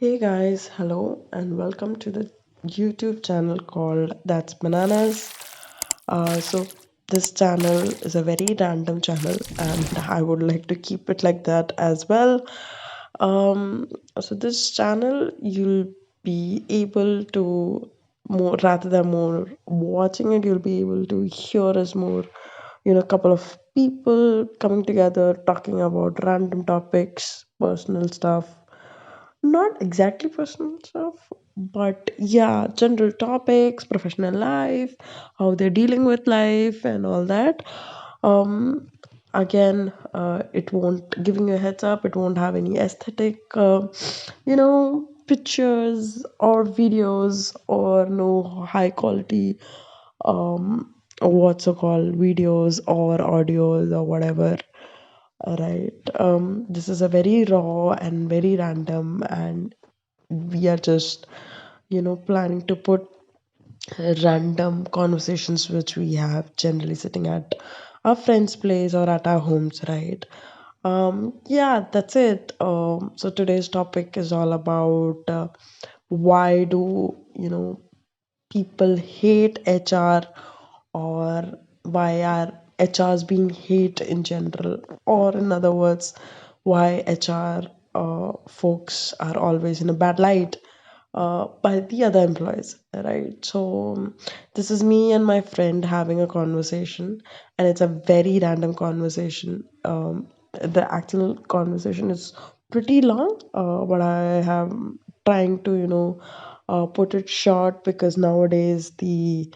Hey guys, hello and welcome to the YouTube channel called That's Bananas. So this channel is a very random channel and I would like to keep it like that as well. So this channel you'll be able to more rather than more watching it, you'll be able to hear us more, a couple of people coming together talking about random topics, personal stuff, not exactly personal stuff, but yeah, general topics, professional life, how they're dealing with life, and all that. Um, Again, it won't, giving you a heads up, it won't have any aesthetic, pictures or videos or no high quality, what's it called, videos or audios or whatever. Right. This is a very raw and very random, and we are just, planning to put random conversations which we have generally sitting at our friends' place or at our homes, right? Yeah, that's it. So today's topic is all about why do, people hate HR, or why are HRs being hate in general, or in other words, why HR folks are always in a bad light by the other employees, right? So this is me and my friend having a conversation, and it's a very random conversation. The actual conversation is pretty long, but I am trying to, put it short because nowadays the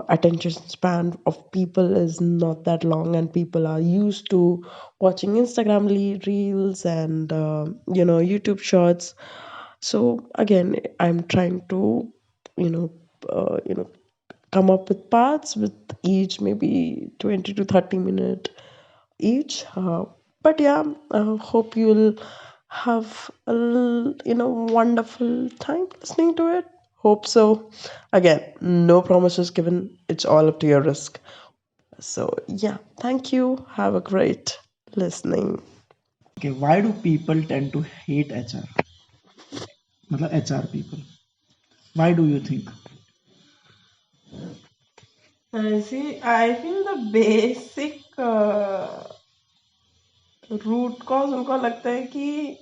attention span of people is not that long, and people are used to watching Instagram reels and YouTube shorts. So again, I'm trying to you know uh, you know come up with parts with each maybe 20 to 30 minute each. But yeah, I hope you'll have a wonderful time listening to it. Hope so. Again, no promises given. It's all up to your risk. So yeah, thank you. Have a great listening. Okay, why do people tend to hate HR? मतलब HR people. Why do you think? I see. I think the basic root cause उनको लगता है कि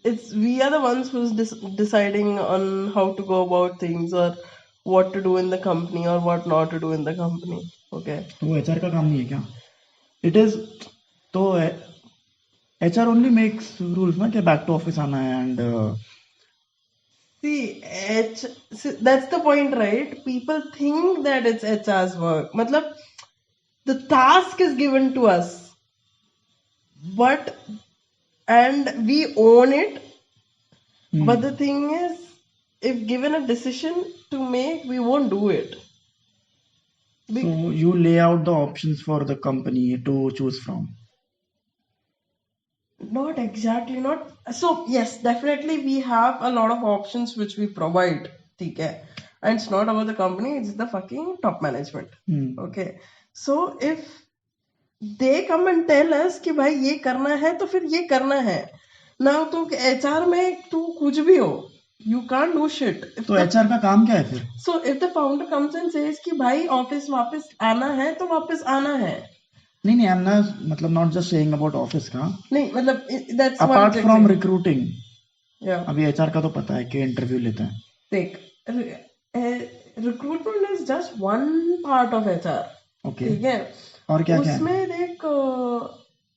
it's we are the ones who's deciding on how to go about things, or what to do in the company or what not to do in the company. Okay. तो वो HR का काम नहीं है क्या? It is तो HR only makes rules ना कि back to office आना है and See, that's the point, right? People think that it's HR's work. Matlab, the task is given to us, but and we own it. But the thing is, if given a decision to make, we won't do it. so you lay out the options for the company to choose from. Not exactly, not so. Yes, definitely, we have a lot of options which we provide. Okay, and it's not about the company; it's the fucking top management. Okay, so if they come and tell us कि भाई ये करना है तो फिर ये करना है. Now तुम HR में तू कुछ भी हो, you can't do shit. तो HR का काम क्या है फिर? So if the founder comes and says कि भाई ऑफिस वापस आना है तो वापस आना है. नहीं नहीं, I'm not मतलब not just saying about office का. नहीं मतलब that's what Apart exactly. from recruiting. Yeah. अभी HR का तो पता है कि इंटरव्यू लेते हैं. देख, recruitment is just one part of HR. Okay. ठीक है. और क्या क्या है? उसमें देख,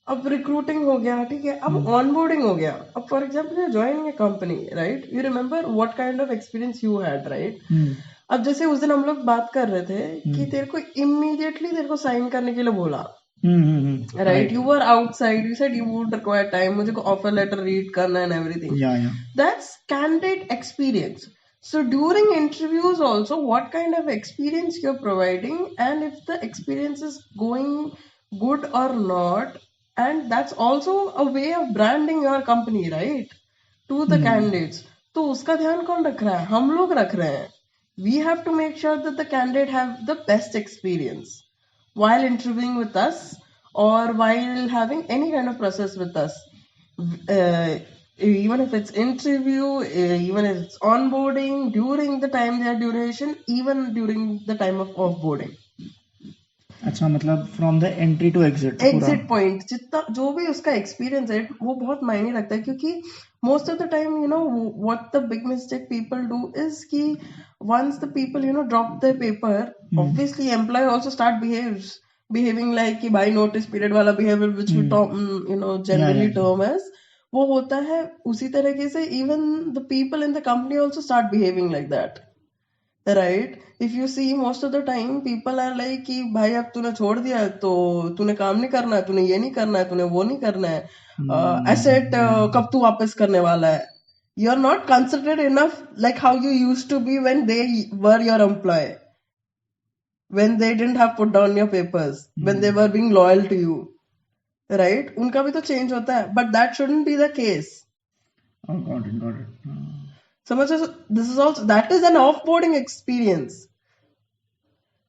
अब रिक्रूटिंग हो गया, ठीक है, अब ऑनबोर्डिंग हो गया. अब for example joining A company, right, you remember what kind of experience you had, right. अब जैसे उस दिन हम लोग बात कर रहे थे कि तेरे को इमीडिएटली तेरे को साइन करने के लिए बोला, right. You were outside, you said you would require time, मुझे को ऑफर लेटर रीड करना and everything. That's candidate experience. So during interviews also, what kind of experience you're providing, and if the experience is going good or not, and that's also a way of branding your company, right, to the candidates. तो उसका ध्यान कौन रख रहा है? हम लोग रख रहे हैं. We have to make sure that the candidate have the best experience while interviewing with us or while having any kind of process with us. even if it's interview, even if it's onboarding, during the time their duration, even during the time of offboarding. अच्छा मतलब from the entry to exit पूरा exit point जितना जो भी उसका experience है वो बहुत मायने रखता है क्योंकि most of the time you know what the big mistake people do is कि once the people you know drop their paper obviously employee also start behaving like कि by notice period वाला behavior which we talk you know generally term as वो होता है उसी तरीके से even the people in the company also start behaving like that. Right if you see most of the time people are like कि भाई अब तूने छोड़ दिया है तो तूने काम नहीं करना है तूने ये नहीं करना है तूने वो नहीं करना है एसेट कब तू वापस करने वाला है you are not considered enough like how you use to be when they were your employ when they didn't have put down your papers when they were being loyal to you right उनका भी तो change होता है but that shouldn't be the case got it. समझ this is also that is an off boarding experience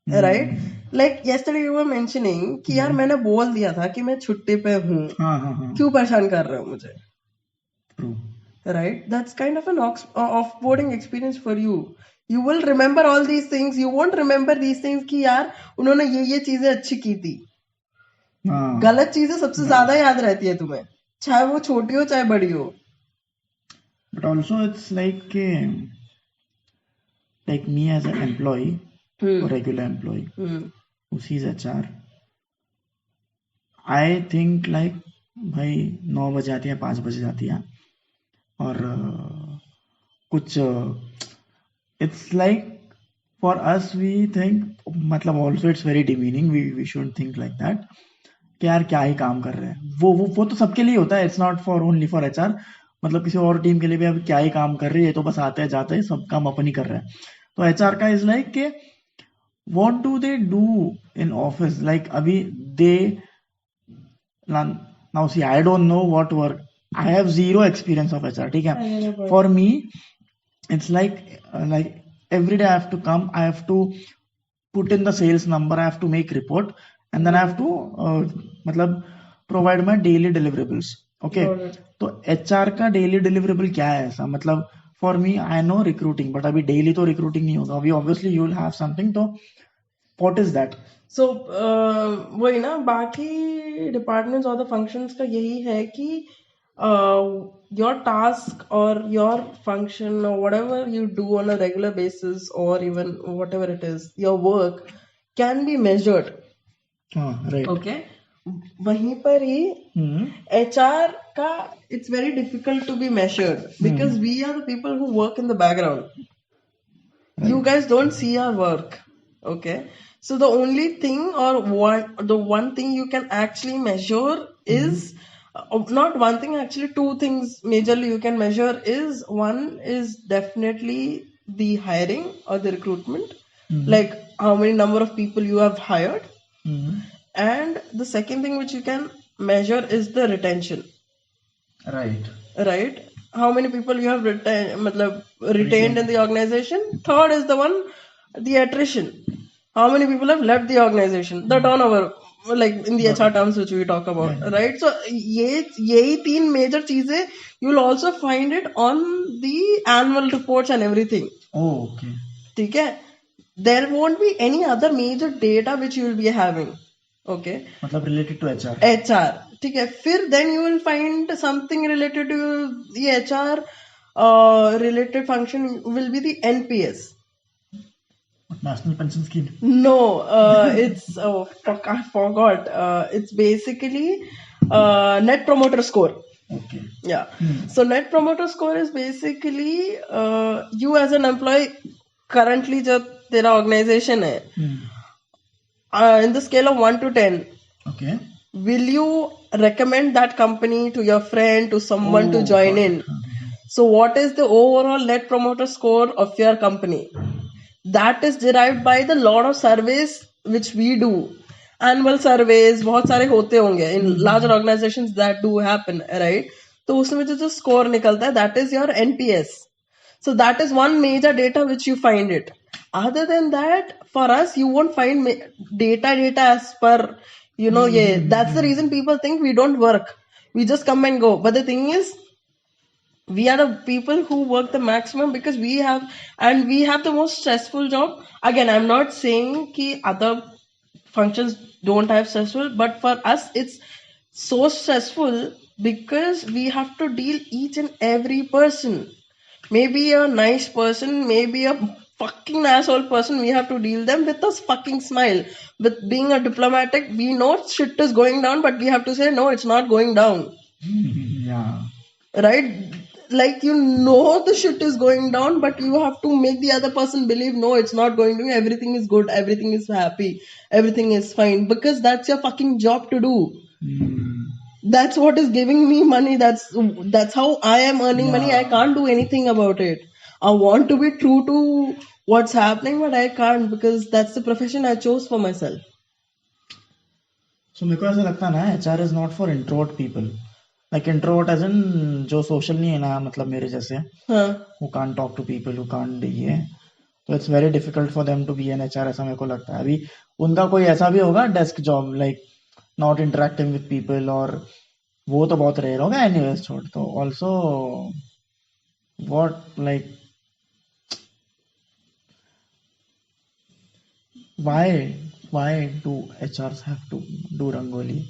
right like yesterday you were mentioning कि यार मैंने बोल दिया था कि मैं छुट्टी पे हूँ क्यों परेशान कर रहे हो मुझे right that's kind of an offboarding experience for you you will remember all these things you won't remember these things कि यार उन्होंने ये चीजें अच्छी की थी गलत चीजें सबसे ज्यादा याद रहती है तुम्हें चाहे वो छोटी हो चाहे बड़ी हो but also it's like me as an employee or regular employee who sees HR I think like भाई 9 बजे आती है 5 बजे जाती है और कुछ it's like for us we think मतलब also it's very demeaning we shouldn't think like that कि यार क्या ही काम कर रहे हैं वो तो सबके लिए होता है it's not for only for HR मतलब किसी और टीम के लिए भी अब क्या ही काम कर रही है तो बस आते हैं जाते हैं सब काम अपन ही कर रहे हैं तो एचआर का इज लाइक के what do they do in office like abhi they now see I don't know what work I have zero experience of HR ठीक है for me it's like every day I have to come I have to put in the sales number I have to make report and then I have to मतलब provide my daily deliverables okay तो HR का daily deliverable क्या है ऐसा मतलब for me I know recruiting but अभी daily तो recruiting नहीं होगा अभी obviously you will have something तो what is that so वही ना बाकी डिपार्टमेंट्स और द फंक्शंस का यही है कि your task or your function or whatever you do on a regular basis or even whatever it is your work can be measured right okay वहीं पर ही HR का it's very difficult to be measured because we are the people who work in the background you guys don't see our work okay so the only thing or the one thing you can actually measure is not one thing actually two things majorly you can measure is one is definitely the hiring or the recruitment like how many number of people you have hired and the second thing which you can measure is the retention right how many people you have retained in the organization third is the one the attrition how many people have left the organization the turnover like in the HR terms which we talk about right so यही तीन major चीजें you will also find it on the annual reports and everything oh okay ठीक है there won't be any other major data which you will be having okay मतलब related to HR ठीक है फिर then you will find something related to the HR related function will be the NPS national pension scheme no it's I forgot it's basically net promoter score okay yeah so net promoter score is basically you as an employee currently जो तेरा organization है in the scale of 1 to 10 okay will you recommend that company to your friend to someone to join in so what is the overall net promoter score of your company that is derived by the lot of surveys which we do annual surveys बहुत सारे होते होंगे in larger organizations that do happen right तो उसमें जो score निकलता है that is your NPS so that is one major data which you find it other than that for us you won't find data as per you know that's the reason people think we don't work We just come and go. But the thing is, we are the people who work the maximum because we have the most stressful job. Again, I'm not saying ki other functions don't have stressful, but for us it's so stressful because we have to deal each and every person. Maybe a nice person, maybe a fucking asshole person, we have to deal them with a fucking smile. With being a diplomatic, we know shit is going down, but we have to say no, it's not going down. Yeah. Right? Like, you know the shit is going down, but you have to make the other person believe no, it's not going to, everything is good, everything is happy, everything is fine, because that's your fucking job to do. That's what is giving me money. That's how I am earning money. I can't do anything about it. I want to be true to what's happening, but I can't because that's the profession I chose for myself. So मेरे को ऐसा लगता है ना HR is not for introvert people. Like introvert as in जो social नहीं है ना, मतलब मेरे जैसे हाँ. who can't talk to people, who can't ये, तो it's very difficult for them to be an HR, ऐसा मेरे को लगता है. अभी उनका कोई ऐसा भी होगा desk job like not interacting with people, और वो तो बहुत रेयर होगा anyways. छोड़ तो also what like why do HRs have to do rangoli?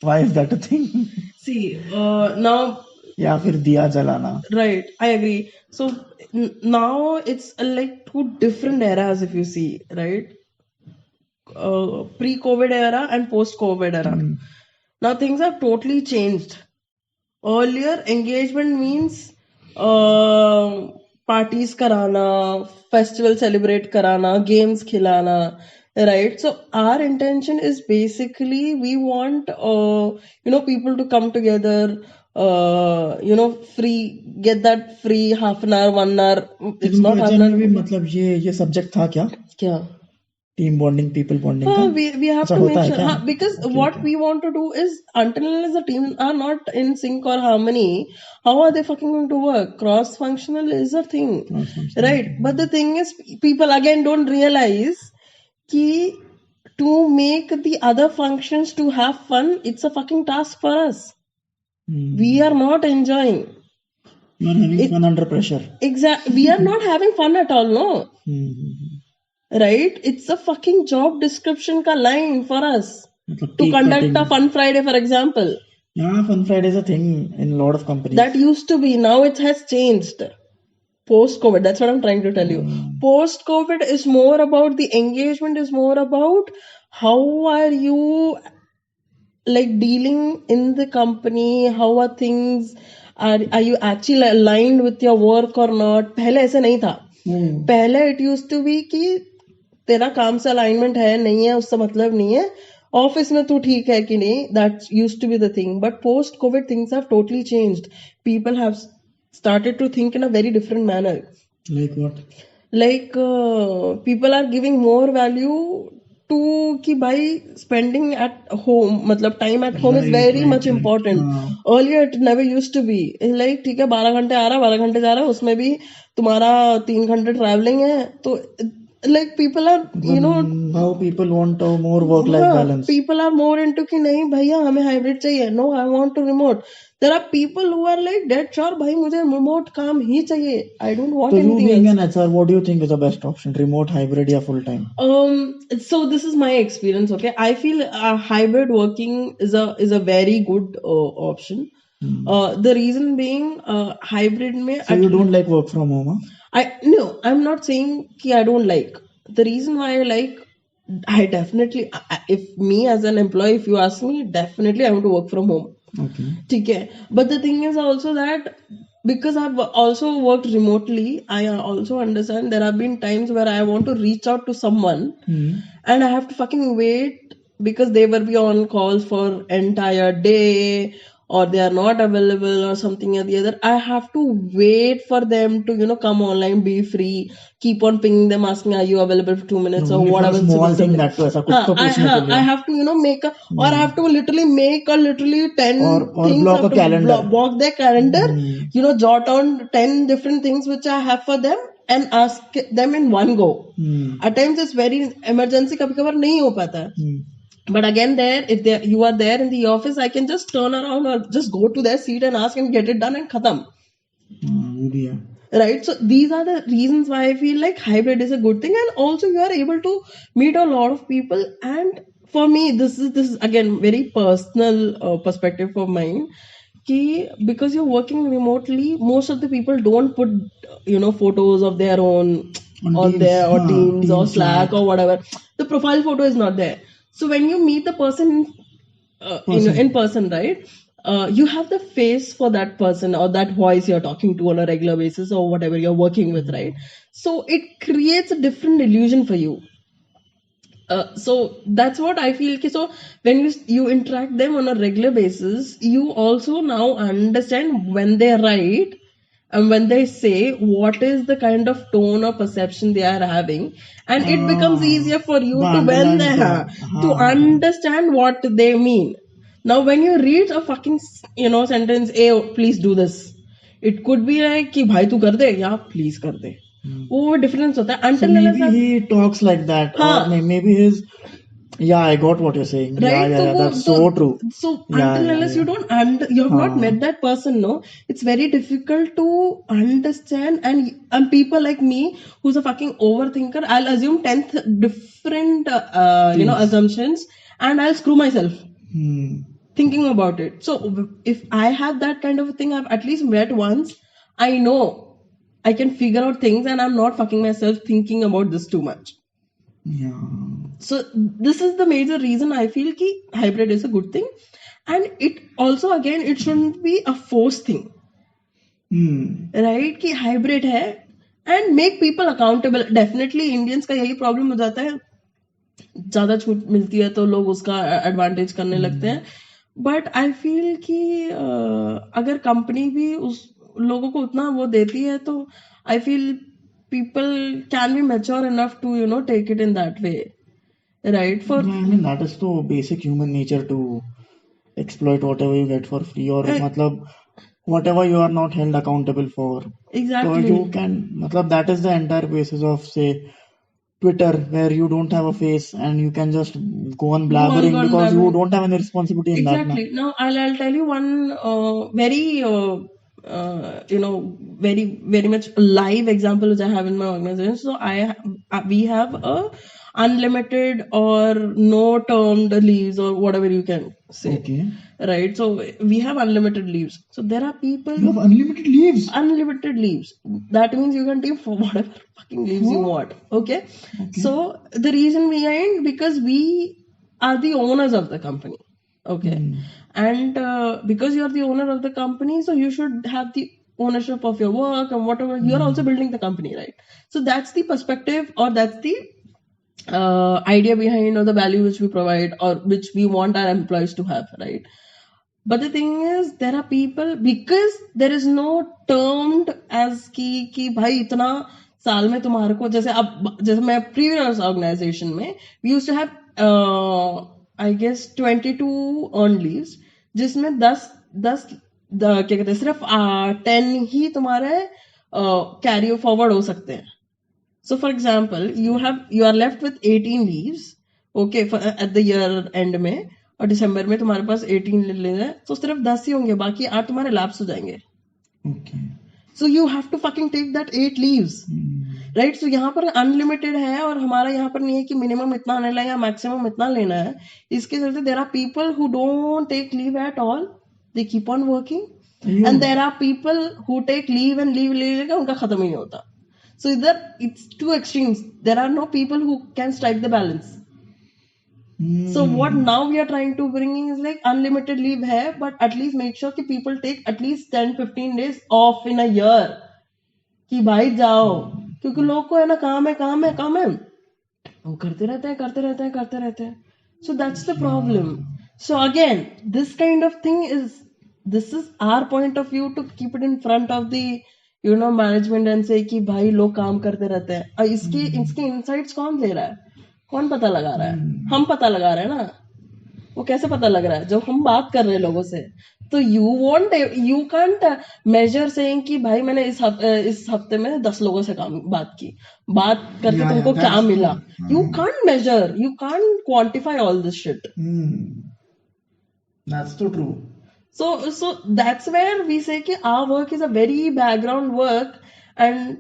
Why is that a thing? See, now. या फिर दिया जलाना. Right, I agree. So now it's like two different eras if you see, right? Pre-COVID era and post-COVID era. Now things have totally changed. Earlier, engagement means parties karana, festival celebrate karana, games khilana, right? So our intention is basically we want people to come together, free, get that free half an hour, 1 hour. It's not half an hour. भी मतलब ये subject था क्या? क्या? Team bonding, people bonding का? We have to make sure because what we want to do is until unless the team are not in sync or harmony, how are they fucking going to work? Cross functional is a thing, right? But the thing is, people again don't realize ki to make the other functions to have fun, it's a fucking task for us. We are not enjoying. You are having fun under pressure. Exactly. We are not having fun at all, no. Right? It's a fucking job description ka line for us to conduct a fun Friday, for example. Yeah, fun Friday is a thing in a lot of companies. That used to be. Now it has changed. Post-COVID, that's what I'm trying to tell you. Post-COVID is more about the engagement, is more about how are you like dealing in the company, how are things, are you actually aligned with your work or not. पहले ऐसे नहीं था. पहले it used to be कि तेरा काम से alignment है नहीं है उससे मतलब नहीं है, ऑफिस में तू ठीक है कि नहीं, that used to be the thing. But post COVID things have totally changed. People have started to think in a very different manner. Like what? Like people are giving more value to कि भाई spending at home, मतलब time at home is very much important. Earlier it never used to be. Like ठीक है 12 घंटे आ रहा 12 घंटे जा रहा, उसमें भी तुम्हारा 3 घंटे ट्रैवलिंग है, तो like people are how people want a more work life balance. People are more into कि नहीं भैया हमें hybrid चाहिए, no I want to remote. There are people who are like dead sure भाई मुझे remote काम ही चाहिए, I don't want anything else. So you being an HR, what do you think is the best option, remote, hybrid या full time? So this is my experience. Okay, I feel hybrid working is a very good option. The reason being hybrid में so you don't like work from home, huh? No, I'm not saying कि I don't like. The reason why I like, I definitely, if me as an employee, if you ask me, definitely I want to work from home. Okay. ठीक है. But the thing is also that because I've also worked remotely, I also understand there have been times where I want to reach out to someone and I have to fucking wait because they will be on calls for entire day, or they are not available or something or the other. I have to wait for them to come online, be free, keep on pinging them, asking are you available for 2 minutes or whatever. Small thing that to ऐसा कुछ तो पूछने के लिए. I have to make a or I have to literally make a literally 10 or things, block a calendar, block their calendar, jot on 10 different things which I have for them and ask them in one go. At times it's very emergency, कभी कभार नहीं हो पाता है. But again, there, if you are there in the office, I can just turn around or just go to their seat and ask and get it done and khatam. वो भी है. Right, so these are the reasons why I feel like hybrid is a good thing, and also you are able to meet a lot of people. And for me, this is again very personal perspective for mine, ki because you're working remotely, most of the people don't put photos of their own On on Teams, there, or Teams or Teams, Slack Slack. or whatever. The profile photo is not there. So when you meet the person in person, right, you have the face for that person or that voice you're talking to on a regular basis or whatever you're working with, right? So it creates a different illusion for you. So that's what I feel. So when you interact them on a regular basis, you also now understand when they write and when they say what is the kind of tone or perception they are having, and it becomes easier for you The to when underlying they thought. to understand what they mean. Now, when you read a fucking sentence, "Hey, please do this," it could be like कि भाई तू कर दे या please कर दे. वो difference होता है So until unless maybe he talks like that, or हाँ maybe his. Yeah, I got what you're saying. Yeah, right. yeah, So yeah. वो That's so true. so Yeah, until yeah, unless you yeah. don't you have not met that person, no, it's very difficult to understand. And people like me, who's a fucking overthinker, I'll assume 10th different Things. assumptions, and I'll screw myself Hmm. thinking about it. So if I have that kind of a thing, I've at least met once, I know I can figure out things, and I'm not fucking myself thinking about this too much. Yeah. So this is the major reason I feel ki hybrid is a good thing. And it also, again, it shouldn't be a forced thing, right? कि hybrid है, and make people accountable. Definitely Indians का यही problem हो जाता है, ज्यादा छूट मिलती है तो लोग उसका एडवांटेज करने लगते हैं. बट आई फील कि अगर कंपनी भी उस लोगों को उतना वो देती है, तो I feel people can be mature enough to take it in that way, right? For Yeah, I mean that is so basic human nature to exploit whatever you get for free, or matlab whatever you are not held accountable for. So exactly, you can, matlab that is the entire basis of say Twitter, where you don't have a face and you can just go on blabbering because you don't have any responsibility in that. exactly. Now I'll tell you one very very very much live example which I have in my organization. So we have a unlimited or no termed leaves, or whatever you can say. Okay. Right, so we have unlimited leaves. So there are people You have unlimited leaves. Unlimited leaves. That means you can take for whatever fucking leaves you want. Okay? So the reason behind, because we are the owners of the company. Okay? And because you are the owner of the company, so you should have the ownership of your work and whatever. You are also building the company, right? So that's the perspective, or that's the idea behind, or the value which we provide, or which we want our employees to have, right? But the thing is, there are people, because there is no termed as कि भाई इतना साल में तुम्हारे को, जैसे मैं previous organization में we used to have I guess 22 earned leaves, जिसमें 10 क्या कहते हैं, सिर्फ 10 ही तुम्हारे कैरी फॉरवर्ड हो सकते हैं. So for example, you are left with 18 leaves, okay, at the year end में, और दिसंबर में तुम्हारे पास 18 ले लेना है, तो सिर्फ 10 ही होंगे, बाकी 8 तुम्हारे लैप्स हो जाएंगे. Okay. So you have to fucking take that 8 leaves, right? So यहाँ पर अनलिमिटेड है, और हमारा यहाँ पर नहीं है कि मिनिमम इतना लेना है या मैक्सिमम इतना लेना है. इसके चलते there are people who don't take leave at all, they keep on working. And there are people who take leave and leave उनका खत्म ही नहीं होता. So either it's two extremes. There are no people who can strike the balance. So what now we are trying to bring in is like unlimited leave hai, but at least make sure कि people take at least 10-15 days off in a year. कि भाई जाओ, क्योंकि लोग को है ना काम है, वो करते रहते हैं. So that's the problem. So again, this kind of thing this is our point of view to keep it in front of the management and say कि भाई लोग काम करते रहते हैं. और इसके insights कौन ले रहा है, कौन पता लगा रहा है? हम पता लगा रहे हैं ना. वो कैसे पता लग रहा है? जब हम बात कर रहे हैं लोगों से, तो you can't measure saying कि भाई मैंने इस हफ्ते में 10 लोगों से काम बात की, बात करके Yeah, yeah, तुमको क्या that's मिला. true. You can't measure, you can't quantify all this shit. That's so true. So that's where we say कि our work is a very background work, and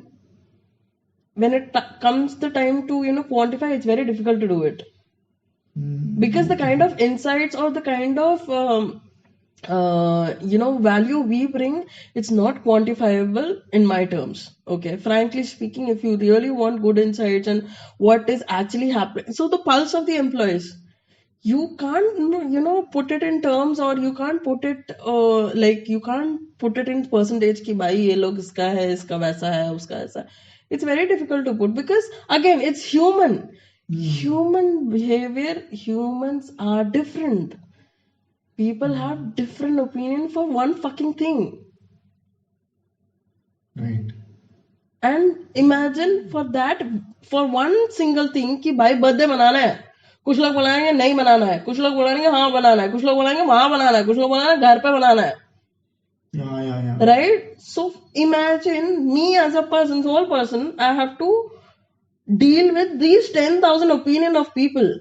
when it comes the time to quantify, it's very difficult to do it, because the Okay. kind of insights or the kind of value we bring, it's not quantifiable in my terms. Okay, frankly speaking, if you really want good insights and what is actually happening, so the pulse of the employees, you can't put it in terms, or you can't put it like you can't put it in percentage कि भाई ये लोग इसका है, इसका वैसा है, उसका ऐसा है. It's very difficult to put, because again it's human behavior. Humans are different. People have different opinion for one fucking thing. Right. And imagine for that, for one single thing कि भाई बर्थडे मनाना है, कुछ लोग बनाएंगे नहीं बनाना है, कुछ लोग बनाएंगे हाँ बनाना है, कुछ लोग बनाएंगे वहां बनाना है, कुछ लोग बनाएंगे घर पे बनाना है. Yeah, yeah, yeah. Right? So imagine me as a person, sole person, I have to deal with these 10,000 opinion of people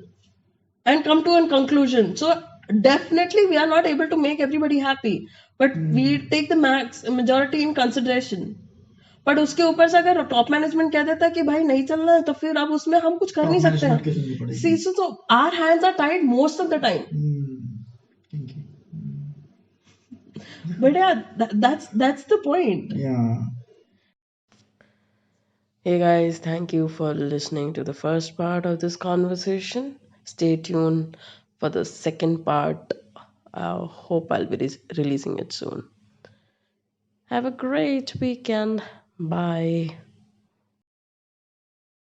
and come to a conclusion. So definitely we are not able to make everybody happy, but we take the majority in consideration. But उसके ऊपर से अगर top management कह देता है कि भाई नहीं चलना है, तो फिर अब उसमें हम कुछ कर Top नहीं सकते management हैं. की सुननी पड़ेगी. See so our hands are tied most of the time. Thank you. But yeah, that's the point. Yeah. Hey guys, thank you for listening to the first part of this conversation. Stay tuned for the second part. I hope I'll be releasing it soon. Have a great weekend. Bye.